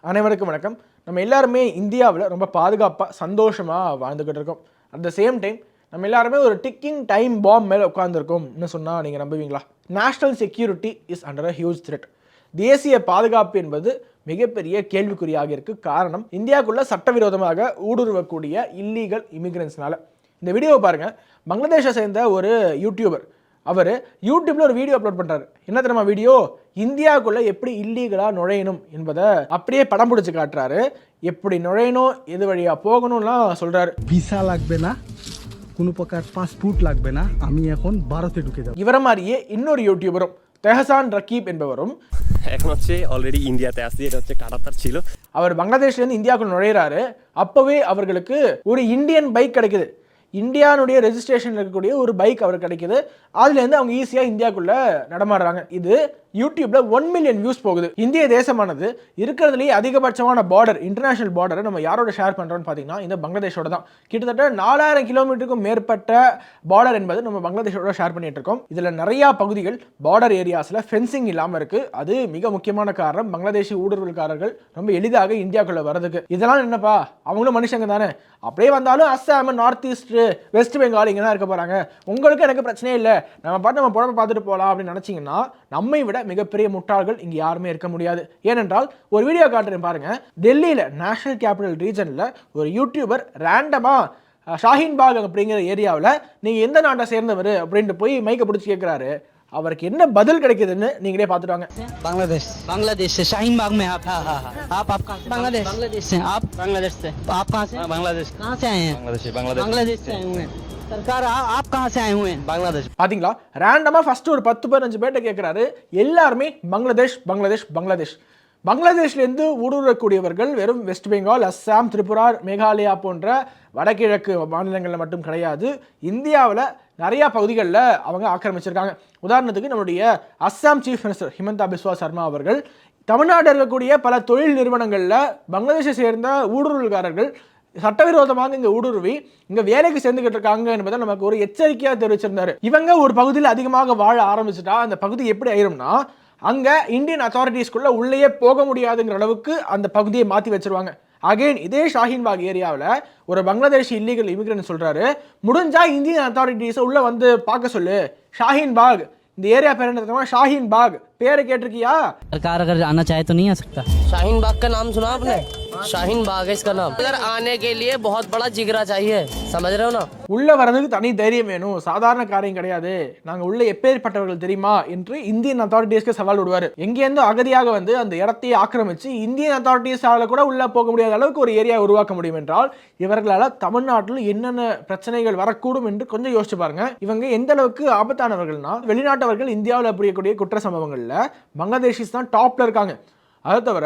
அனைவருக்கும் வணக்கம். நம்ம எல்லாருமே இந்தியாவில் ரொம்ப பாதுகாப்பாக சந்தோஷமாக வாழ்ந்துக்கிட்டு இருக்கோம். அட் த சேம் டைம் நம்ம எல்லாருமே ஒரு டிக்கிங் டைம் பாம் மேலே உட்காந்துருக்கோம்னு சொன்னால் நீங்கள் நம்புவீங்களா? National security is under a huge threat. தேசிய பாதுகாப்பு என்பது மிகப்பெரிய கேள்விக்குறியாக இருக்குது. காரணம், இந்தியாவுக்குள்ளே சட்டவிரோதமாக ஊடுருவக்கூடிய இல்லீகல் இமிகிரன்ஸ்னால. இந்த வீடியோவை பாருங்கள். பங்களாதேஷை சேர்ந்த ஒரு யூடியூபர் அவர் யூடியூப்ல ஒரு வீடியோ அப்லோட் பண்ணுறாரு. என்ன தெரியுமா வீடியோ? இந்தியாவுக்குள்ளே எப்படி இல்லீகலாக நுழையணும் என்பதை அப்படியே படம் பிடிச்சி காட்டுறாரு. எப்படி நுழையணும், எது வழியாக போகணும்லாம் சொல்கிறாரு. ভিসা লাগবে না, কোনো প্রকার পাসপোর্ট লাগবে না, আমি এখন ভারতে ঢুকে যাব। இவரை மாதிரியே இன்னொரு யூடியூபரும் தெஹசான் ரக்கீப் என்பவரும் এখন হচ্ছে অলরেডি ইন্ডিয়াতে আসছি, এটা হচ্ছে কাটাতার ছিল। அவர் பங்களாதேஷ்லேருந்து இந்தியாவுக்குள்ள நுழையிறாரு. அப்போவே அவர்களுக்கு ஒரு இந்தியன் பைக் கிடைக்குது. இந்தியானுடைய ரெஜிஸ்ட்ரேஷன் இருக்கக்கூடிய ஒரு பைக் அவருக்கு கிடைக்குது. அதுலேருந்து அவங்க ஈஸியாக இந்தியாவுக்குள்ளே நடமாடுறாங்க. இது யூடியூப்ல 1 மில்லியன் வியூஸ் போகுது. இந்திய தேசமானது இருக்கிறதுலேயே அதிகபட்சமான பார்டர், இன்டர்நேஷனல் பார்டரை நம்ம யாரோட ஷேர் பண்ணுறோம்னு பார்த்தீங்கன்னா இந்த பங்களாதேஷோட தான். கிட்டத்தட்ட 4000 கிலோமீட்டருக்கும் மேற்பட்ட பார்டர் என்பது நம்ம பங்களாதேஷோட ஷேர் பண்ணிட்டு இருக்கோம். இதில் நிறையா பகுதிகள் பார்டர் ஏரியாஸில் ஃபென்சிங் இல்லாமல் இருக்குது. அது மிக முக்கியமான காரணம். பங்களாதேஷி ஊடுருவல்காரர்கள் ரொம்ப எளிதாக இந்தியாவுக்குள்ளே வரதுக்கு. இதெல்லாம் என்னப்பா, அவங்களும் மனுஷங்க தானே. அப்படியே வந்தாலும் அஸ்ஸாம், நார்த் ஈஸ்ட், வெஸ்ட் பெங்கால் இங்கே தான் இருக்க போகிறாங்க. உங்களுக்கு எனக்கு பிரச்சனையே இல்லை, நம்ம பாட்டு நம்ம புடவை பார்த்துட்டு போகலாம் அப்படின்னு நினச்சிங்கன்னா நம்மை விட மிகப்பெரிய முட்டாள்கள் இங்கே யாருமே இருக்க முடியாது. ஏனென்றால் ஒரு வீடியோ காட்டுறேன் பாருங்க. டெல்லியில் நேஷனல் கேபிட்டல் ரீஜனில் ஒரு யூடியூபர் ரேண்டமாக ஷாஹீன் பாக் அப்படிங்கிற ஏரியாவில் நீங்கள் எந்த நாட்டை சேர்ந்தவர் அப்படின்ட்டு போய் மைக்கை பிடிச்சி கேட்குறாரு. அவருக்கு என்ன பதில் கிடைக்குதுன்னு நீங்களே பார்த்துட்டு வாங்க. बांग्लादेश से शाहीन बाग में आप बांग्लादेश से आप कहाँ से? बांग्लादेश कहाँ से आए हैं? बांग्लादेश से आए हुए हैं। सरकार आप कहाँ से आए हुए हैं? बांग्लादेश। பாத்தீங்களா, ரேண்டமா ஃபர்ஸ்ட் ஒரு 10-15 பேர்ட்ட கேட்கிறாரு. எல்லாருமே பங்களாதேஷ் பங்களாதேஷ் பங்களாதேஷ். பங்களாதேஷ்லேருந்து ஊடுருவக்கூடியவர்கள் வெறும் வெஸ்ட் பெங்கால், அஸ்ஸாம், திரிபுரா, மேகாலயா போன்ற வடகிழக்கு மாநிலங்களில் மட்டும் கிடையாது. இந்தியாவில் நிறையா பகுதிகளில் அவங்க ஆக்கிரமிச்சிருக்காங்க. உதாரணத்துக்கு நம்முடைய அஸ்ஸாம் சீஃப் மினிஸ்டர் ஹிமந்தா பிஸ்வா சர்மா அவர்கள் தமிழ்நாடு இருக்கக்கூடிய பல தொழில் நிறுவனங்களில் பங்களாதேஷை சேர்ந்த ஊடுருவல்காரர்கள் சட்டவிரோதமாக இங்கே ஊடுருவி இங்கே வேலைக்கு சேர்ந்துக்கிட்டு இருக்காங்க என்பதை நமக்கு ஒரு எச்சரிக்கையாக தெரிவிச்சிருந்தாரு. இவங்க ஒரு பகுதியில் அதிகமாக வாழ ஆரம்பிச்சுட்டா அந்த பகுதி எப்படி ஆயிரும்னா, அங்கே இந்தியன் அத்தாரிட்டிஸ்குள்ளே உள்ளேயே போக முடியாதுங்கிற அளவுக்கு அந்த பகுதியை மாற்றி வச்சிருவாங்க. அகைன் இதே ஷாஹீன் பாக் ஏரியாவில் ஒரு பங்களாதேஷ் இல்லீகல் இமிகிரன்ட் சொல்கிறாரு, முடிஞ்சா இந்தியன் அத்தாரிட்டிஸை உள்ளே வந்து பார்க்க சொல்லு. ஷாஹீன் பாக், இந்த ஏரியா பேர் என்ன தெரியுமா? ஷாஹீன் பாக். பேரை கேட்டிருக்கியா? सरकार अगर आना चाहे तो नहीं आ सकता। शाहीन बाग का नाम सुना आपने? शाहीन बाग है इसका नाम। अगर आने के लिए बहुत बड़ा जिगरा चाहिए, समझ रहे हो ना? உள்ள வரதுக்கு தனி தைரியம் வேணும், சாதாரண காரியம் கிடையாது. நாங்க உள்ள எப்பேற்பட்டவர்கள் தெரியுமா என்று இந்தியன் அத்தாரிட்டிஸ்க்கு சவால் விடுவாரு. எங்கேருந்து அகதியாக வந்து அந்த இடத்தையே ஆக்கிரமிச்சு இந்தியன் அத்தாரிட்டிஸால கூட உள்ள போக முடியாத அளவுக்கு ஒரு ஏரியா உருவாக்க முடியும் என்றால் இவர்களால் தமிழ்நாட்டில் என்னென்ன பிரச்சனைகள் வரக்கூடும் என்று கொஞ்சம் யோசிச்சு பாருங்க. இவங்க எந்த அளவுக்கு ஆபத்தானவர்கள்னா, வெளிநாட்டவர்கள் இந்தியாவில் புரியக்கூடிய குற்ற சம்பவங்கள்ல பங்களாதேஷிஸ் தான் டாப்ல இருக்காங்க. அதை தவிர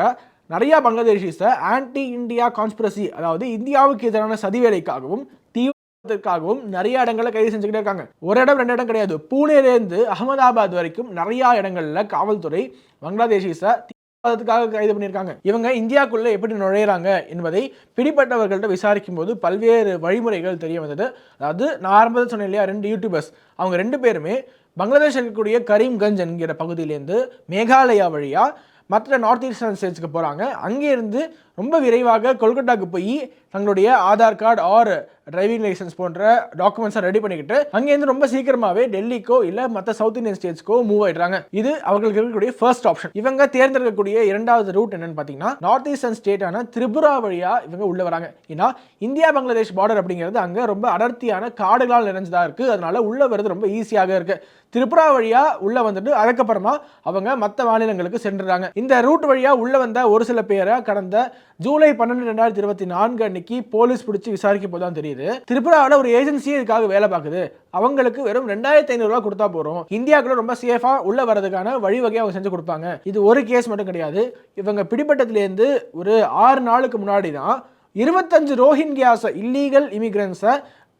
நிறைய பங்களாதேஷிஸை ஆன்டி இந்தியா கான்ஸ்பிரசி, அதாவது இந்தியாவுக்கு எதிரான சதிவேலைக்காகவும் தீவிரத்திற்காகவும் நிறைய இடங்களை கைது செஞ்சுக்கிட்டே இருக்காங்க. ஒரு இடம் 2 இடம் கிடையாது. பூனேலேருந்து அகமதாபாத் வரைக்கும் நிறைய இடங்கள்ல காவல்துறை பங்களாதேஷிஸை தீவிரவாதத்துக்காக கைது பண்ணியிருக்காங்க. இவங்க இந்தியாவுக்குள்ள எப்படி நுழையிறாங்க என்பதை பிடிப்பட்டவர்கள்ட்ட விசாரிக்கும் போது பல்வேறு வழிமுறைகள் தெரிய வந்தது. அதாவது நான் ஆரம்பத்தில் சொன்னேன் இல்லையா, 2 யூடியூபர்ஸ், அவங்க 2 பேருமே பங்களாதேஷ் இருக்கக்கூடிய கரீம்கஞ்ச் என்கிற பகுதியிலேருந்து மேகாலயா வழியா மற்ற நார்த் ஈஸ்டர்ன் ஸ்டேட்ஸ்க்கு போகிறாங்க. அங்கேருந்து ரொம்ப விரைவாக கொல்கட்டாவுக்கு போய் தங்களுடைய Aadhaar card or driving licence போன்ற டாக்குமெண்ட்ஸை ரெடி பண்ணிக்கிட்டு அங்கேருந்து ரொம்ப சீக்கிரமாகவே டெல்லிக்கோ இல்லை மற்ற சவுத் இந்தியன் ஸ்டேட்ஸ்க்கோ மூவ் ஆயிடுறாங்க. இது அவங்களுக்கு இருக்கக்கூடிய ஃபர்ஸ்ட் ஆப்ஷன். இவங்க தேர்ந்தெடுக்கக்கூடிய 2வது ரூட் என்னன்னு பார்த்தீங்கன்னா, நார்த் ஈஸ்டர்ன் ஸ்டேட்டான திரிபுரா வழியாக இவங்க உள்ள வராங்க. ஏன்னா இந்தியா பங்களாதேஷ் பார்டர் அப்படிங்கிறது அங்கே ரொம்ப அடர்த்தியான காடுகளால் நிறைஞ்சதாக இருக்குது. அதனால உள்ள வருது ரொம்ப ஈஸியாக இருக்குது. திரிபுரா வழியாக உள்ள வந்துட்டு அதுக்கப்புறமா அவங்க மற்ற மாநிலங்களுக்கு சென்றுறாங்க. இந்த ரூட் வழியாக உள்ள வந்த ஒரு சில பேரை கடந்த ஜூலை 12, 2024 அன்னைக்கு போலீஸ் பிடிச்சி விசாரிக்க போது தான் தெரியுது, திரிபுராவில் ஒரு ஏஜென்சியே இதுக்காக வேலை பார்க்குது. அவங்களுக்கு வெறும் 2500 ரூபா கொடுத்தா போறோம், இந்தியாவுக்குள்ள ரொம்ப சேஃபா உள்ள வரதுக்கான வழிவகையை அவங்க செஞ்சு கொடுப்பாங்க. இது ஒரு கேஸ் மட்டும் கிடையாது. இவங்க பிடிபட்டதுலேருந்து ஒரு 6 நாளுக்கு முன்னாடி தான் 25 ரோஹிங்கியாஸ் இல்லீகல் இமிகிரன்ஸை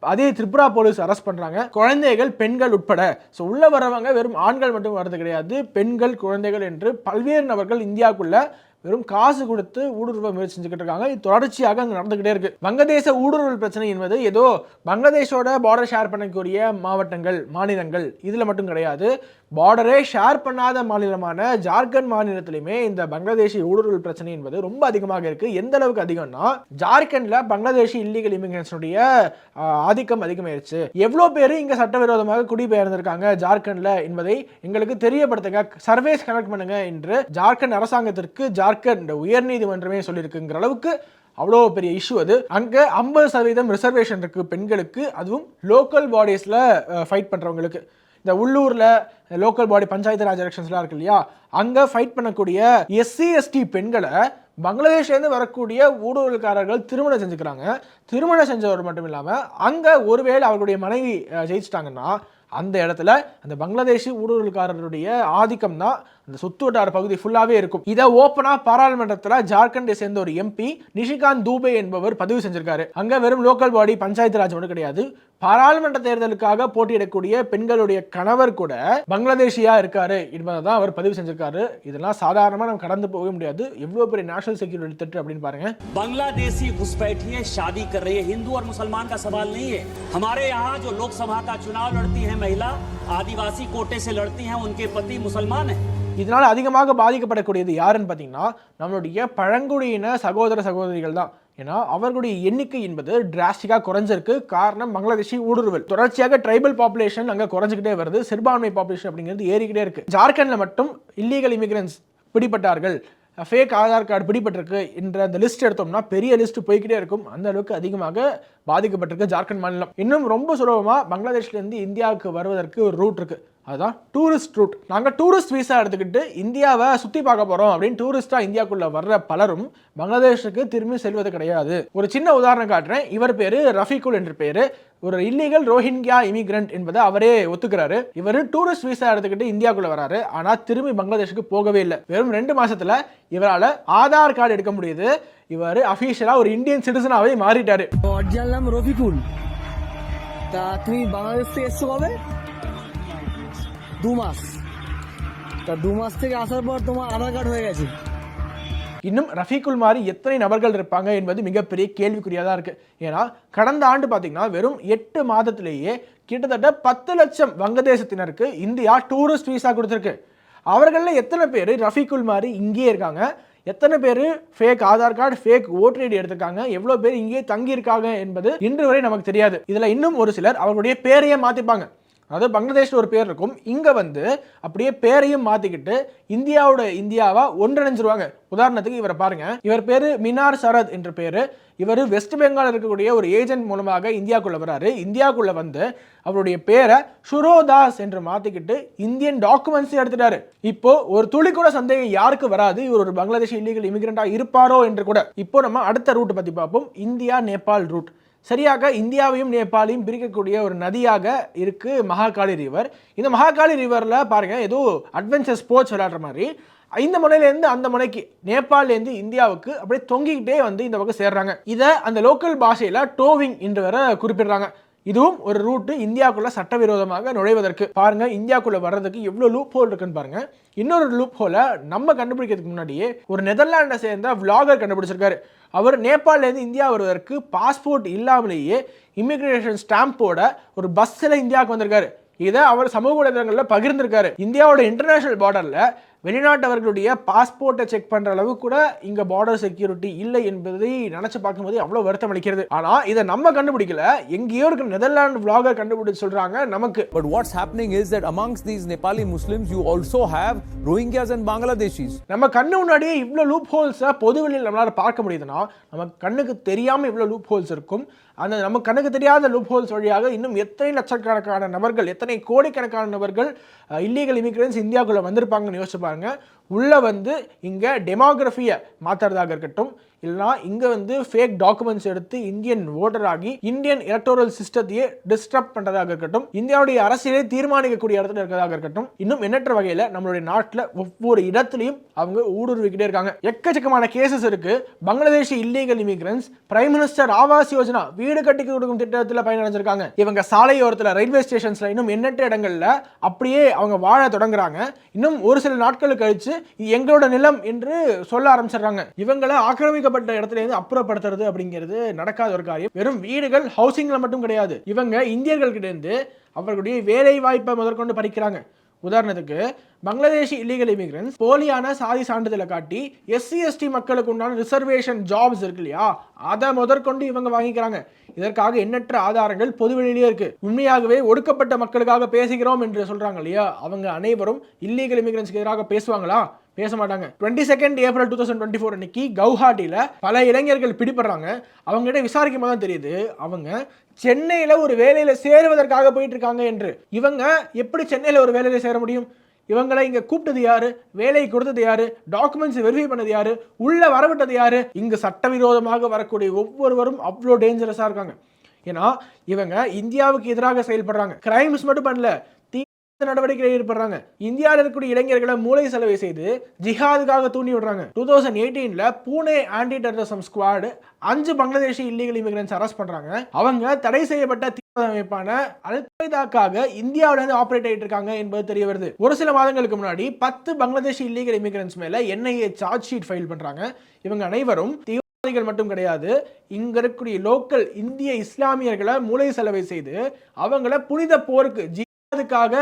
அதே திரிபுரா போலீஸ் அரெஸ்ட் பண்றாங்க. குழந்தைகள், பெண்கள் உட்பட. ஸோ உள்ள வரவங்க வெறும் ஆண்கள் மட்டும் வரது கிடையாது, பெண்கள், குழந்தைகள் என்று பல்வேறு நபர்கள் இந்தியாவுக்குள்ள வெறும் காசு கொடுத்து ஊடுருவ முயற்சி செஞ்சுக்கிட்டு இருக்காங்க. இது தொடர்ச்சியாக அங்கே நடந்துகிட்டே இருக்கு. வங்கதேச ஊடுருவல் பிரச்சனை என்பது ஏதோ பங்களாதேஷோட பார்டர் ஷேர் பண்ணக்கூடிய மாவட்டங்கள், மாநிலங்கள் இதில் மட்டும் கிடையாது. பார்டரே ஷேர் பண்ணாத மாநிலமான ஜார்க்கண்ட் மாநிலத்திலுமே இந்த பங்களாதேஷி ஊடுருவல் பிரச்சனை என்பது ரொம்ப அதிகமாக இருக்கு. எந்த அளவுக்கு அதிகம்னா ஜார்க்கண்ட்ல பங்களாதேஷி இல்லீகல் இமிகிரன்ஸுடைய ஆதிக்கம் அதிகமாயிருச்சு. எவ்வளவு பேர் இங்க சட்டவிரோதமாக குடிபெயர்ந்திருக்காங்க ஜார்க்கண்ட்ல என்பதை எங்களுக்கு தெரியப்படுத்துங்க, சர்வேஸ் கனெக்ட் பண்ணுங்க என்று ஜார்க்கண்ட் அரசாங்கத்திற்கு ஜார்க்கண்ட் உயர்நீதிமன்றமே சொல்லியிருக்குங்கிற அளவுக்கு அவ்வளோ பெரிய இஷ்யூ அது. அங்கே 50% ரிசர்வேஷன் இருக்கு பெண்களுக்கு, அதுவும் லோக்கல் பாடிஸில் ஃபைட் பண்ணுறவங்களுக்கு. இந்த உள்ளூரில் லோக்கல் பாடி பஞ்சாயத்து ராஜ் எலெக்ஷன்ஸ்லாம் இருக்கு இல்லையா, அங்கே ஃபைட் பண்ணக்கூடிய SC ST பெண்களை பங்களாதேஷ்லேருந்து வரக்கூடிய ஊடுருவல்காரர்கள் திருமணம் செஞ்சுக்கிறாங்க. திருமணம் செஞ்சவர் மட்டும் இல்லாமல் அங்கே ஒருவேளை அவர்களுடைய மனைவி ஜெயிச்சிட்டாங்கன்னா அந்த இடத்துல அந்த பங்களாதேஷி ஊடுருவல்காரருடைய ஆதிக்கம் தான் அந்த சுத்து வட்டார பகுதி ஃபுல்லாகவே இருக்கும். இதை ஓப்பனாக பாராளுமன்றத்தில் ஜார்க்கண்டை சேர்ந்த ஒரு MP நிஷிகாந்த் தூபே என்பவர் பதிவு செஞ்சிருக்காரு. அங்கே வெறும் லோக்கல் பாடி பஞ்சாயத்து ராஜ் மட்டும் கிடையாது, பாராளுமன்ற தேர்தலுக்காக போட்டியிடக்கூடிய பெண்களுடைய கணவர் கூட பங்களாதேஷியா இருக்காரு என்பதை தான் அவர் பதிவு செஞ்சிருக்காரு. இதெல்லாம் சாதாரணமாக நம்ம கடந்து போக முடியாது. எவ்வளவு பெரிய நேஷனல் செக்யூரிட்டி திட்டு அப்படின்னு பாருங்க. बांग्लादेशी घुसपैठी है, शादी कर रही है, हिंदू और मुसलमान का सवाल नहीं है. हमारे यहाँ जो लोकसभा का चुनाव लड़ती है महिला, आदिवासी कोटे से लड़ती हैं, उनके पति मुसलमान हैं. இதனால் அதிகமாக பாதிக்கப்படக்கூடியது யாருன்னு பார்த்தீங்கன்னா நம்மளுடைய பழங்குடியின சகோதர சகோதரிகள் தான். ஏன்னா அவர்களுடைய எண்ணிக்கை என்பது டிராஸ்டிக்காக குறைஞ்சிருக்கு. காரணம் பங்களாதேஷி ஊடுருவல். தொடர்ச்சியாக ட்ரைபல் பாப்புலேஷன் அங்கே குறைஞ்சிக்கிட்டே வருது, சிறுபான்மை பாப்புலேஷன் அப்படிங்கிறது ஏறிக்கிட்டே இருக்கு. ஜார்க்கண்ட்ல மட்டும் இல்லீகல் இமிகிரன்ஸ் பிடிபட்டார்கள், ஃபேக் ஆதார் கார்டு பிடிபட்டிருக்கு என்ற அந்த லிஸ்ட் எடுத்தோம்னா பெரிய லிஸ்ட் போய்கிட்டே இருக்கும். அந்த அளவுக்கு அதிகமாக பாதிக்கப்பட்டிருக்கு ஜார்க்கண்ட் மாநிலம். இன்னும் ரொம்ப சுலபமாக பங்களாதேஷ்லேருந்து இந்தியாவுக்கு வருவதற்கு ஒரு ரூட் இருக்கு, அதுதான் டூரிஸ்ட் ரூட். நாங்கள் டூரிஸ்ட் வீசா எடுத்துக்கிட்டு இந்தியாவை சுற்றி பார்க்க போகிறோம் அப்படின்னு டூரிஸ்டாக இந்தியாவுக்குள்ளே வர்ற பலரும் பங்களாதேஷுக்கு திரும்பி செல்வது கிடையாது. ஒரு சின்ன உதாரணம் காட்டுறேன். இவர் பேர் ரஃபீக்குல் என்று பேர், ஒரு இல்லீகல் ரோஹிங்கியா இமிகிரண்ட் என்பதை அவரே ஒத்துக்கிறாரு. இவர் டூரிஸ்ட் வீசா எடுத்துக்கிட்டு இந்தியாவுக்குள்ள வராரு, ஆனால் திரும்பி பங்களாதேஷுக்கு போகவே இல்லை. வெறும் 2 மாசத்துல இவரால் ஆதார் கார்டு எடுக்க முடியுது. இவர் அஃபீஷியலா ஒரு இந்தியன் சிட்டிசனாவே மாறிட்டாரு. অরিজিনাল নাম রফিকুল। তা তুমি বাংলাদেশ থেকে এসছো কবে? 2 মাস। তা 2 মাস থেকে আসার পর তোমার আধার কার্ড হয়ে গেছে। இன்னும் ரஃபீக்குல் மாதிரி எத்தனை நபர்கள் இருப்பாங்க என்பது மிகப்பெரிய கேள்விக்குறியாக தான் இருக்கு. ஏன்னா கடந்த ஆண்டு பார்த்தீங்கன்னா வெறும் 8 மாதத்திலேயே கிட்டத்தட்ட 10 லட்சம் வங்கதேசத்தினருக்கு இந்தியா டூரிஸ்ட் வீசா கொடுத்துருக்கு. அவர்களில் எத்தனை பேர் ரஃபீக்குல் மாதிரி இங்கேயே இருக்காங்க, எத்தனை பேர் fake Aadhaar card fake voter ID எடுத்திருக்காங்க, எவ்வளோ பேர் இங்கேயே தங்கியிருக்காங்க என்பது இன்று வரை நமக்கு தெரியாது. இதில் இன்னும் ஒரு சிலர் அவர்களுடைய பேரையே மாற்றிப்பாங்க. அதாவது பங்களாதேஷில் ஒரு பேர் இருக்கும், இங்கே வந்து அப்படியே பேரையும் மாற்றிக்கிட்டு இந்தியாவா ஒன்றிணைஞ்சிருவாங்க. உதாரணத்துக்கு இவரை பாருங்க, இவர் பேர் மினார் சரத் என்ற பேர். இவர் வெஸ்ட் பெங்கால் இருக்கக்கூடிய ஒரு ஏஜென்ட் மூலமாக இந்தியாவுக்குள்ள வராரு. இந்தியாவுக்குள்ள வந்து அவருடைய பேரை ஷுரோதாஸ் என்று மாற்றிக்கிட்டு இந்தியன் டாக்குமெண்ட்ஸ் எடுத்துட்டாரு. இப்போ ஒரு துளி கூட சந்தேகம் யாருக்கு வராது, இவர் ஒரு பங்களாதேஷ் இல்லீகல் இமிகிரண்டா இருப்பாரோ என்று கூட. இப்போ நம்ம அடுத்த ரூட் பற்றி பார்ப்போம், இந்தியா நேபாள் ரூட். சரியாக இந்தியாவையும் நேபாளையும் பிரிக்கக்கூடிய ஒரு நதியாக இருக்கு மகாகாளி ரிவர். இந்த மகாகாளி ரிவரில் பாருங்க, ஏதோ அட்வென்ச்சர் ஸ்போர்ட்ஸ் விளையாடுற மாதிரி இந்த முனையிலேருந்து அந்த முனைக்கு நேபாளிலேருந்து இந்தியாவுக்கு அப்படியே தொங்கிக்கிட்டே வந்து இந்த பக்கம் சேர்றாங்க. இதை அந்த லோக்கல் பாஷையில் டோவிங் என்று வர குறிப்பிடுறாங்க. இதுவும் ஒரு ரூட்டு இந்தியாவுக்குள்ள சட்டவிரோதமாக நுழைவதற்கு. பாருங்க, இந்தியாவுக்குள்ள வர்றதுக்கு எவ்வளவு லூப் ஹோல் இருக்குன்னு பாருங்க. இன்னொரு லூப் ஹோலை நம்ம கண்டுபிடிக்கிறதுக்கு முன்னாடியே ஒரு நெதர்லாண்டை சேர்ந்த விளாகர் கண்டுபிடிச்சிருக்காரு. அவர் நேபாளிலேருந்து இந்தியா வருவதற்கு பாஸ்போர்ட் இல்லாமலேயே இமிகிரேஷன் ஸ்டாம்போட ஒரு பஸ்ஸில் இந்தியாவுக்கு வந்திருக்காரு. இதை அவர் சமூக ஊடகங்களில் பகிர்ந்திருக்காரு. இந்தியாவோட இன்டர்நேஷனல் பார்டரில் வெளிநாட்டவர்களுடைய பாஸ்போர்ட்டை செக் பண்ற அளவு கூட இங்க பார்டர் செக்யூரிட்டி இல்லை என்பதை நினைச்சு பார்க்கும்போது அவ்வளவு வருத்தம் அளிக்கிறது. ஆனா இதை நம்ம கண்டுபிடிக்கல, எங்கேயோ இருக்க நெதர்லாந்து vlogger கண்டுபிடிச்சு சொல்றாங்க நமக்கு. But what's happening is that amongst these Nepali Muslims you also have Rohingyas and Bangladeshis. நம்ம கண்ணு முன்னாடியே இவ்வளவு லூப் ஹோல்ஸை பொதுவெளியில் நம்மளால பார்க்க முடியுதுன்னா நம்ம கண்ணுக்கு தெரியாம இவ்வளவு லூப் ஹோல்ஸ் இருக்கும். அந்த நம்ம கண்ணுக்கு தெரியாத லூப் ஹோல்ஸ் வழியாக இன்னும் எத்தனை லட்சக்கணக்கான நபர்கள், எத்தனை கோடிக்கணக்கான நபர்கள் இல்லீகல் இமிகிரன்ஸ் இந்தியாவுக்குள்ள வந்திருப்பாங்கன்னு யோசிச்சு பாருங்க. உள்ள வந்து இங்க டெமோகிராஃபியை மாற்றுறதாக இருக்கட்டும், இல்லைனா இங்க வந்து ஃபேக் டாக்குமெண்ட்ஸ் எடுத்து இந்தியன் ஓட்டர் ஆகி இந்தியன் எலக்டோரல் சிஸ்டத்தையே டிஸ்டர்ப் பண்றதாக இருக்கட்டும், இந்தியாவுடைய அரசியலை தீர்மானிக்கக்கூடிய இடத்துல இருக்கிறதாக இருக்கட்டும், இன்னும் எண்ணற்ற வகையில் நம்மளுடைய நாட்டில் ஒவ்வொரு இடத்துலையும் அவங்க ஊடுருவிக்கிட்டே இருக்காங்க. எக்கச்சக்கமான கேசஸ் இருக்கு. Bangladeshi illegal immigrants prime minister Awas Yojana வீடு கட்டி கொடுக்கும் திட்டத்தில் பயனடைஞ்சிருக்காங்க. இவங்க சாலையோரத்தில், ரயில்வே ஸ்டேஷன்ஸ்ல, இன்னும் எண்ணற்ற இடங்கள்ல அப்படியே அவங்க வாழ தொடங்குறாங்க. இன்னும் ஒரு சில நாட்கள் கழிச்சு எங்களோட நிலம் என்று சொல்ல ஆரம்பிச்சிடுறாங்க. இவங்களை ஆக்கிரமிக்கப்பட்ட இடத்துல இருந்து அப்புறப்படுத்துறது அப்படிங்கிறது நடக்காத ஒரு காரியம். வெறும் வீடுகள், ஹவுசிங்ல மட்டும் கிடையாது, இவங்க இந்தியர்கள் கிட்ட இருந்து அவர்களுடைய வேலை வாய்ப்பை முதற்கொண்டு பறிக்கிறாங்க. உதாரணத்துக்கு பங்களாதேஷி இல்லீகல் இமிகிரன்ஸ் போலியான சாதி சான்றிதழை காட்டி SC ST மக்களுக்கு உண்டான ரிசர்வேஷன் ஜாப்ஸ் இருக்கு இல்லையா, அதை முதற்கொண்டு இவங்க வாங்கிக்கிறாங்க. இதற்காக எண்ணற்ற ஆதாரங்கள் பொதுவெளியிலே இருக்கு. உண்மையாகவே ஒடுக்கப்பட்ட மக்களுக்காக பேசுகிறோம் என்று சொல்றாங்க இல்லையா, அவங்க அனைவரும் இல்லீகல் இமிகிரன்ஸ்க்கு எதிராக பேசுவாங்களா? பேச மாட்டாங்க. 22 ஏப்ரல் 2024 அன்னைக்கு கவுஹாட்டியில பல இளைஞர்கள் பிடிபடுறாங்க. அவங்ககிட்ட விசாரிக்கும் போது தான் தெரியுது அவங்க சென்னையில ஒரு வேலையில சேருவதற்காக போயிட்டு இருக்காங்க என்று. இவங்க எப்படி சென்னையில ஒரு வேலையில சேர முடியும்? இவங்களை இங்க கூப்பிட்டது யாரு? வேலையை கொடுத்தது யாரு? டாக்குமெண்ட்ஸ் வெரிஃபை பண்ணது யாரு? உள்ள வரவிட்டது யாரு? இங்க சட்டவிரோதமாக வரக்கூடிய ஒவ்வொருவரும் அவ்வளோ டேஞ்சரஸா இருக்காங்க. ஏன்னா இவங்க இந்தியாவுக்கு எதிராக செயல்படுறாங்க. கிரைம்ஸ் மட்டும் பண்ணல, நடவடிக்கையில் ஈடுபடுறாங்க. இந்தியாவில் இருக்கக்கூடிய இளைஞர்களை மூளை செலவை செய்து ஜிஹாதுக்காக தூண்டி விடுறாங்க. 2018 Pune anti terrorism squad 5 Bangladeshi illegal immigrants arrest பண்றாங்க. அவங்க தடை செய்யப்பட்ட தீவிரவாத அமைப்பான அல்-கொய்தாக்காக இந்தியாவில இருந்து ஆபரேட் ஆயிட்டு இருக்காங்க என்பது தெரிய வருது. ஒரு சில மாதங்களுக்கு முன்னாடி 10 பங்களாதேஷி இல்லீகல் இமிகிரன்ஸ் மேல NIA சார்ஜ் ஷீட் ஃபைல் பண்றாங்க. இவங்க அனைவரும் தீவிரவாதிகள் மட்டும் கிடையாது, இங்க இருக்கக்கூடிய லோக்கல் இந்திய இஸ்லாமியர்களை மூளை செலவை செய்து அவங்கள புனித போருக்கு அதுக்காக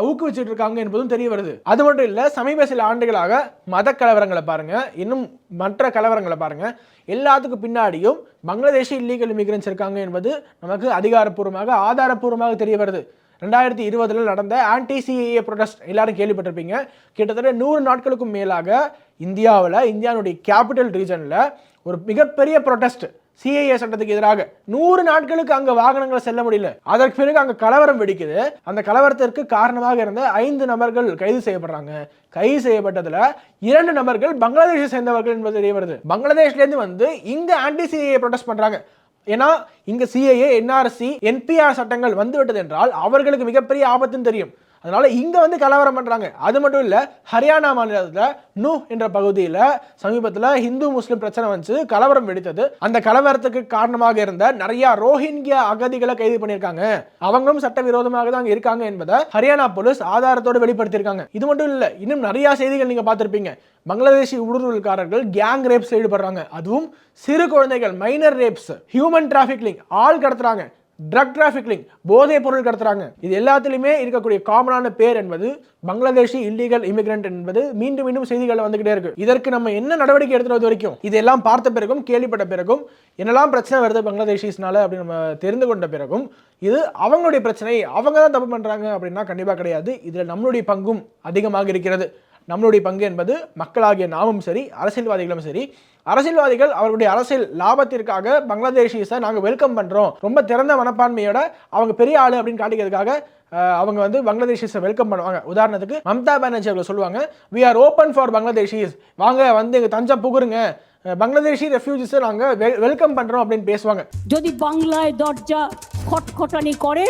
ஊக்குவிச்சுட்டு இருக்காங்க என்பதும் தெரிய வருது. அது மட்டும் இல்ல, சமீப சில ஆண்டுகளாக மத கலவரங்களை பாருங்க, இன்னும் மற்ற கலவரங்களை பாருங்க, எல்லாத்துக்கும் பின்னாடியும் பங்களாதேஷி இல்லீகல் இமிகிரன்ஸ் இருக்காங்க என்பது நமக்கு அதிகாரப்பூர்வமாக ஆதாரப்பூர்வமாக தெரிய வருது. 2020 நடந்த ஆன்டி CAA ப்ரொடெஸ்ட் எல்லாரும் கேள்விப்பட்டிருப்பீங்க. கிட்டத்தட்ட 100 நாட்களுக்கும் மேலாக இந்தியாவுடைய கேபிட்டல் ரீஜன்ல ஒரு மிகப்பெரிய ப்ரொடெஸ்ட் CAA சட்டத்துக்கு எதிராக 100 நாட்களுக்கு அங்க வாகனங்களை செல்ல முடியல. அதற்கு பிறகு அங்க கலவரம் வெடிக்குது. அந்த கலவரத்திற்கு காரணமாக இருந்த 5 நபர்கள் கைது செய்யப்படுறாங்க. கைது செய்யப்பட்டதுல 2 நபர்கள் பங்களாதேஷை சேர்ந்தவர்கள் என்பது தெரிய வருது. பங்களாதேஷ்ல இருந்து வந்து இங்க ஆன்டி CAA ப்ரொடெஸ்ட் பண்றாங்க. ஏன்னா இங்க CAA, NRC, NPR சட்டங்கள் வந்துவிட்டது என்றால் அவர்களுக்கு மிகப்பெரிய ஆபத்துன்னு தெரியும். அதனால இங்க வந்து கலவரம் பண்றாங்க. அது மட்டும் இல்ல, ஹரியானா மாநிலத்தில் நூ என்ற பகுதியில் சமீபத்தில் இந்து முஸ்லிம் பிரச்சனை வந்து கலவரம் வெடித்தது. அந்த கலவரத்துக்கு காரணமாக இருந்த நிறைய ரோஹிங்கியா அகதிகளை கைது பண்ணியிருக்காங்க. அவங்களும் சட்டவிரோதமாக தான் இருக்காங்க என்பதை ஹரியானா போலீஸ் ஆதாரத்தோடு வெளிப்படுத்தியிருக்காங்க. இது மட்டும் இல்ல, இன்னும் நிறைய செய்திகள் நீங்க பார்த்திருப்பீங்க. பங்களாதேஷி ஊடுருவல்காரர்கள் கேங் ரேப்ஸ் ஈடுபடுறாங்க. அதுவும் சிறு குழந்தைகள், மைனர் ரேப்ஸ், ஹியூமன் டிராஃபிக்லிங், ஆள் கடத்துறாங்க, ட்ரக் டிராஃபிக்லிங், போதைப் பொருள் கடத்துறாங்க. இது எல்லாத்திலுமே இருக்கக்கூடிய காமனான பேர் என்பது பங்களாதேஷி இல்லீகல் இமிகிரண்ட் என்பது மீண்டும் மீண்டும் செய்திகள் வந்துகிட்டே இருக்கு. இதற்கு நம்ம என்ன நடவடிக்கை எடுத்துறது வரைக்கும், இதெல்லாம் பார்த்த பிறகும் கேள்விப்பட்ட பிறகும் என்னெல்லாம் பிரச்சனை வருது பங்களாதேஷிஸ்னால அப்படின்னு நம்ம தெரிந்து கொண்ட பிறகும் இது அவங்களுடைய பிரச்சனை, அவங்க தான் தப்பு பண்றாங்க அப்படின்னா கண்டிப்பா கிடையாது. இதுல நம்மளுடைய பங்கும் அதிகமாக இருக்கிறது. நம்மளுடைய பங்கு என்பது மக்களாகிய நாமும் சரி, அரசியல்வாதிகளும் சரி. அரசியல்வாதிகள் அவர்களுடைய அரசியல் லாபத்திற்காக பங்களாதேஷிஸை நாங்கள் வெல்கம் பண்றோம், ரொம்ப திறந்த மனப்பான்மையோட அவங்க பெரிய ஆளு அப்படின்னு காட்டிக்கிறதுக்காக அவங்க வந்து பங்களாதேஷிஸை வெல்கம் பண்ணுவாங்க. உதாரணத்துக்கு மம்தா பானர்ஜி அவர்கள் சொல்லுவாங்க, we are open for பங்களாதேஷிஸ், வாங்க வந்து எங்க தஞ்சம் புகுருங்க, பங்களாதேஷி ரெஃப்யூஜிஸை நாங்கள் வெல்கம் பண்றோம் அப்படின்னு பேசுவாங்க. যদি বাংলায় দরজা খটখটানি করে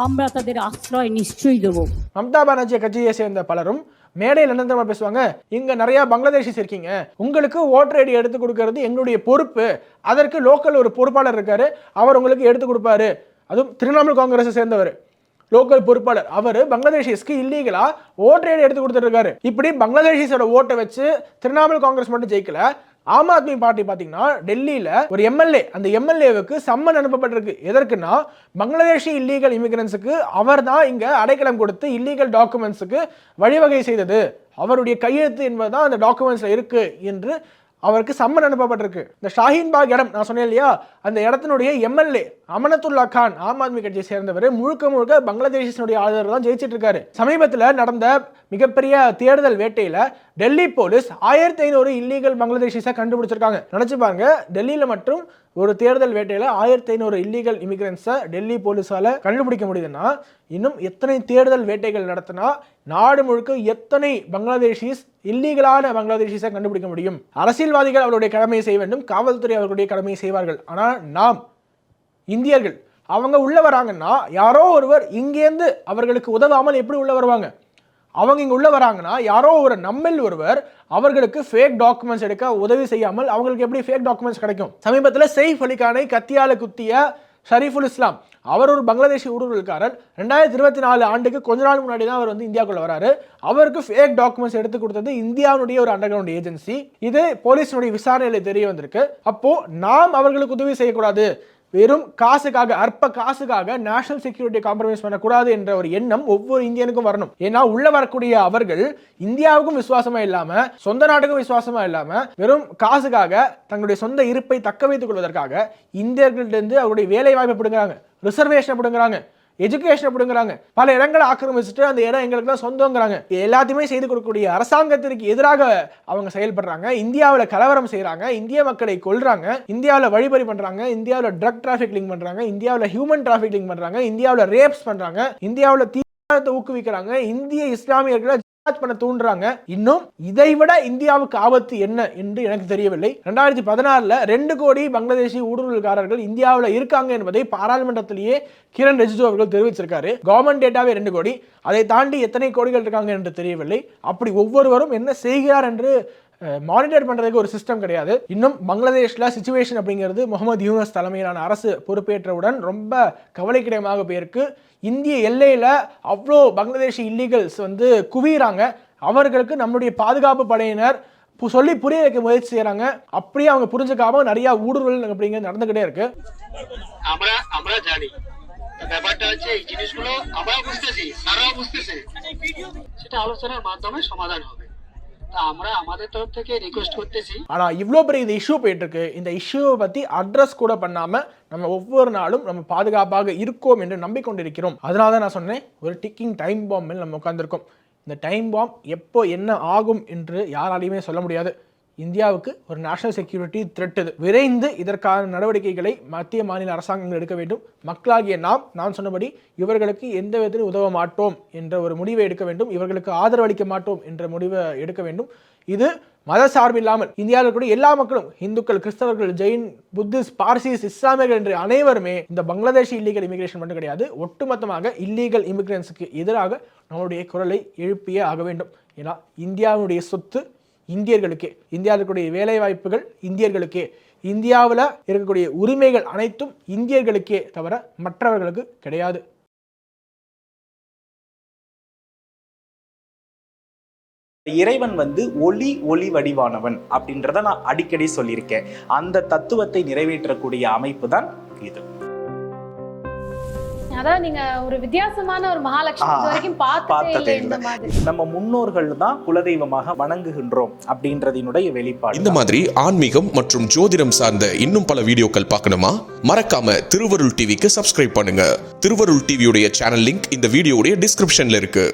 আমরা তাদের আশ্রয় নিশ্চয়ই দেব. மம்தா பானர்ஜி கட்சியை சேர்ந்த பலரும் மேடையில் என்ன பேசுவாங்க, இங்க நிறைய பங்களாதேஷிஸ் இருக்கீங்க, உங்களுக்கு ஓட்டர் ஐடி எடுத்து கொடுக்கறது எங்களுடைய பொறுப்பு, அதற்கு லோக்கல் ஒரு பொறுப்பாளர் இருக்காரு, அவர் உங்களுக்கு எடுத்து கொடுப்பாரு. அதுவும் திரிணாமுல் காங்கிரஸை சேர்ந்தவர் லோக்கல் பொறுப்பாளர், அவர் பங்களாதேஷிஸ்க்கு இல்லீகலா ஓட்டர் ஐடி எடுத்து கொடுத்துட்டு இருக்காரு. இப்படி பங்களாதேஷிஸோட ஓட்டை வச்சு திரிணாமுல் காங்கிரஸ் மட்டும் ஜெயிக்கல. ஆம் ஆத்மி பார்ட்டி பாத்தீங்கன்னா டெல்லியில ஒரு எம்எல்ஏ, அந்த எம்எல்ஏவுக்கு சம்மன் அனுப்பப்பட்டிருக்கு. எதற்குன்னா பங்களாதேஷி இல்லீகல் இமிகிரன்ஸுக்கு அவர் தான் இங்க அடைக்கலம் கொடுத்து இல்லீகல் டாக்குமெண்ட்ஸுக்கு வழிவகை செய்தது, அவருடைய கையெழுத்து என்பதுதான் அந்த டாக்குமெண்ட்ஸ்ல இருக்கு என்று அவருக்கு சம்மன் அனுப்பப்பட்டிருக்கு. இந்த ஷாஹீன் பாக் இடம் நான் சொன்னேன் இல்லையா, அந்த இடத்தினுடைய எம்எல்ஏ அமனத்துல்லா கான் ஆம் ஆத்மி கட்சியை சேர்ந்தவர் முழுக்க பங்களாதேஷினுடைய ஆதரவு தான் ஜெயிச்சிட்டு இருக்காரு. சமீபத்தில் நடந்த மிகப்பெரிய தேடுதல் வேட்டையில டெல்லி போலீஸ் 1500 இல்லீகல் பங்களாதேஷிஸை கண்டுபிடிச்சிருக்காங்க. நினைச்சு பாருங்க, டெல்லியில மட்டும் ஒரு தேடுதல் வேட்டையில 1500 இல்லீகல் இமிகிரன்ஸை டெல்லி போலீஸால கண்டுபிடிக்க முடியுதுன்னா இன்னும் எத்தனை தேடுதல் வேட்டைகள் நடத்தினா நாடு முழுக்க எத்தனை பங்களாதேஷிஸ் இல்லீகலான பங்களாதேஷிஸை கண்டுபிடிக்க முடியும். அரசியல்வாதிகள் அவருடைய கடமையை செய்ய வேண்டும், காவல்துறை அவர்களுடைய கடமையை செய்வார்கள். ஆனால் நாம் இந்தியர்கள் அவங்க உள்ள வராங்கன்னா யாரோ ஒருவர் இங்கேருந்து அவர்களுக்கு உதவாமல் எப்படி உள்ள வருவாங்க? அவங்க இங்க உள்ள வராங்கன்னா யாரோ ஒரு நம்மில் ஒருவர் அவர்களுக்கு ஃபேக் டாக்குமெண்ட்ஸ் எடுக்க உதவி செய்யாமல் அவங்களுக்கு எப்படி ஃபேக் டாக்குமெண்ட்ஸ் கிடைக்கும்? சமீபத்தில் செயிஃப் அலி கானை கத்தியால குத்திய ஷரீஃபுல் இஸ்லாம், அவர் ஒரு பங்களாதேஷி ஊடுருவல்காரர். 2024 ஆண்டுக்கு கொஞ்ச நாள் முன்னாடி தான் அவர் வந்து இந்தியாவுக்குள்ள வராரு. அவருக்கு ஃபேக் டாக்குமெண்ட்ஸ் எடுத்து கொடுத்தது இந்தியாவுடைய ஒரு அண்டர் கிரவுண்ட் ஏஜென்சி. இது போலீஸினுடைய விசாரணையில தெரிய வந்திருக்கு. அப்போ நாம் அவர்களுக்கு உதவி செய்யக்கூடாது, வெறும் காசுக்காக, அற்ப காசுக்காக நேஷனல் செக்யூரிட்டி காம்ப்ரமைஸ் பண்ணக்கூடாது என்ற ஒரு எண்ணம் ஒவ்வொரு இந்தியனுக்கும் வரணும். ஏன்னா உள்ள வரக்கூடிய அவர்கள் இந்தியாவுக்கும் விசுவாசமா இல்லாம, சொந்த நாட்டுக்கும் விசுவாசமா இல்லாம, வெறும் காசுக்காக தங்களுடைய சொந்த இருப்பை தக்க வைத்துக் கொள்வதற்காக இந்தியர்களிடம் அவருடைய வேலை வாய்ப்பை பிடுங்குறாங்க, ரிசர்வேஷன் பிடுங்குறாங்க, எஜுகேஷன் பிடுங்குறாங்க, பல இடங்களை ஆக்கிரமிச்சுட்டு அந்த இடம் எங்களுக்கு தான் சொந்தங்கிறாங்க. எல்லாத்தையுமே செய்து கொடுக்கக்கூடிய அரசாங்கத்திற்கு எதிராக அவங்க செயல்படுறாங்க. இந்தியாவில் கலவரம் செய்யறாங்க, இந்திய மக்களை கொல்றாங்க, இந்தியாவில் வழிபறி பண்றாங்க, இந்தியாவில் ட்ரக் டிராஃபிக்கிங் பண்றாங்க, இந்தியாவில் ஹியூமன் டிராஃபிக்கிங் பண்றாங்க, இந்தியாவில் ரேப்ஸ் பண்றாங்க, இந்தியாவில் தீவிரவாதத்தை ஊக்குவிக்கிறாங்க, இந்திய இஸ்லாமியர்களை பண்ண தூண்டுறாங்க. இன்னும் இதைவிட இந்தியாவுக்கு ஆபத்து என்ன என்று எனக்கு தெரியவில்லை. 2016 2 கோடி பங்களாதேஷி ஊடுருவல்காரர்கள் இந்தியாவில் இருக்காங்க என்பதை பாராளுமன்றத்திலேயே கிரண் ரிஜிஜு அவர்கள் தெரிவிச்சிருக்காரு. கவர்மெண்ட் டேட்டாவே 2 கோடி, அதை தாண்டி எத்தனை கோடிகள் இருக்காங்க என்று தெரியவில்லை. அப்படி ஒவ்வொருவரும் என்ன செய்கிறார் என்று மானிட்டர் பண்றதுக்கு ஒரு சிஸ்டம் கிடையாது. இன்னும் பங்களாதேஷ்ல சிச்சுவேஷன் அப்படிங்கிறது முகமது யூனஸ் தலைமையிலான அரசு பொறுப்பேற்றவுடன் ரொம்ப கவலைக்கிடமாக போயிருக்கு. இந்திய எல்லையில அவ்வளோ பங்களாதேஷி இல்லீகல்ஸ் வந்து குவிறாங்க. அவர்களுக்கு நம்முடைய பாதுகாப்பு படையினர் சொல்லி புரிய வைக்க முயற்சி செய்யறாங்க. அப்படியே அவங்க புரிஞ்சுக்காம நிறைய ஊடுருவல் அப்படிங்கிறது நடந்துகிட்டே இருக்கு. আমরা জানি ব্যাপারটা হচ্ছে এই জিনিসগুলো আমরা বুঝতেছি, তারাও বুঝতেছে, সেটা আলোচনার মাধ্যমে সমাধান হবে. ஆனா இவ்வளவு பெரிய இந்த இஷ்யூ போயிட்டு இருக்கு. இந்த இஷ்யூவை பத்தி அட்ரஸ் கூட பண்ணாம நம்ம ஒவ்வொரு நாளும் நம்ம பாதுகாப்பாக இருக்கோம் என்று நம்பிக்கொண்டிருக்கிறோம். அதனால நான் சொன்னேன், ஒரு டிக்கிங் டைம் பாம்பில் நம்ம உட்கார்ந்துருக்கோம். இந்த டைம் பாம் எப்போ என்ன ஆகும் என்று யாராலையுமே சொல்ல முடியாது. இந்தியாவுக்கு ஒரு நேஷனல் செக்யூரிட்டி த்ரெட் இது. விரைந்து இதற்கான நடவடிக்கைகளை மத்திய மாநில அரசாங்கங்கள் எடுக்க வேண்டும். மக்களாகிய நான் சொன்னபடி இவர்களுக்கு எந்த விதத்திலும் உதவ மாட்டோம் என்ற ஒரு முடிவை எடுக்க வேண்டும். இவர்களுக்கு ஆதரவளிக்க மாட்டோம் என்ற முடிவை எடுக்க வேண்டும். இது மத சார்பு இல்லாமல் இந்தியாவில் இருக்கக்கூடிய எல்லா மக்களும், இந்துக்கள், கிறிஸ்தவர்கள், ஜெயின், புத்திஸ்ட், பார்சிஸ், இஸ்லாமியர்கள் என்று அனைவருமே இந்த பங்களாதேஷி இல்லீகல் இமிகிரேஷன் மட்டும் கிடையாது, ஒட்டுமொத்தமாக இல்லீகல் இமிகிரன்ஸுக்கு எதிராக நம்மளுடைய குரலை எழுப்பியே ஆக வேண்டும். ஏன்னா இந்தியாவுடைய சொத்து இந்தியர்களுக்கே, இந்தியாவில் இருக்கக்கூடிய வேலை வாய்ப்புகள் இந்தியர்களுக்கே, இந்தியாவில் இருக்கக்கூடிய உரிமைகள் அனைத்தும் இந்தியர்களுக்கே தவிர மற்றவர்களுக்கு கிடையாது. இறைவன் வந்து ஒளி வடிவானவன் அப்படின்றத நான் அடிக்கடி சொல்லியிருக்கேன். அந்த தத்துவத்தை நிறைவேற்றக்கூடிய அமைப்பு தான் இது. அதான் நீங்க ஒரு வித்தியாசமான ஒரு மகாலட்சுமி வரைக்கும் பார்த்ததே இல்லை. நம்ம முன்னோர்கள் தான் குலதெய்வமாக வணங்குகின்றோம் அப்படின்றதினுடைய வெளிப்பாடு. இந்த மாதிரி ஆன்மீகம் மற்றும் ஜோதிடம் சார்ந்த இன்னும் பல வீடியோக்கள் பார்க்கணுமா? மறக்காம திருவருள் டிவிக்கு சப்ஸ்கிரைப் பண்ணுங்க. திருவருள் டிவியுடைய சேனல் லிங்க் இந்த வீடியோடைய டிஸ்கிரிப்ஷன்ல இருக்கு.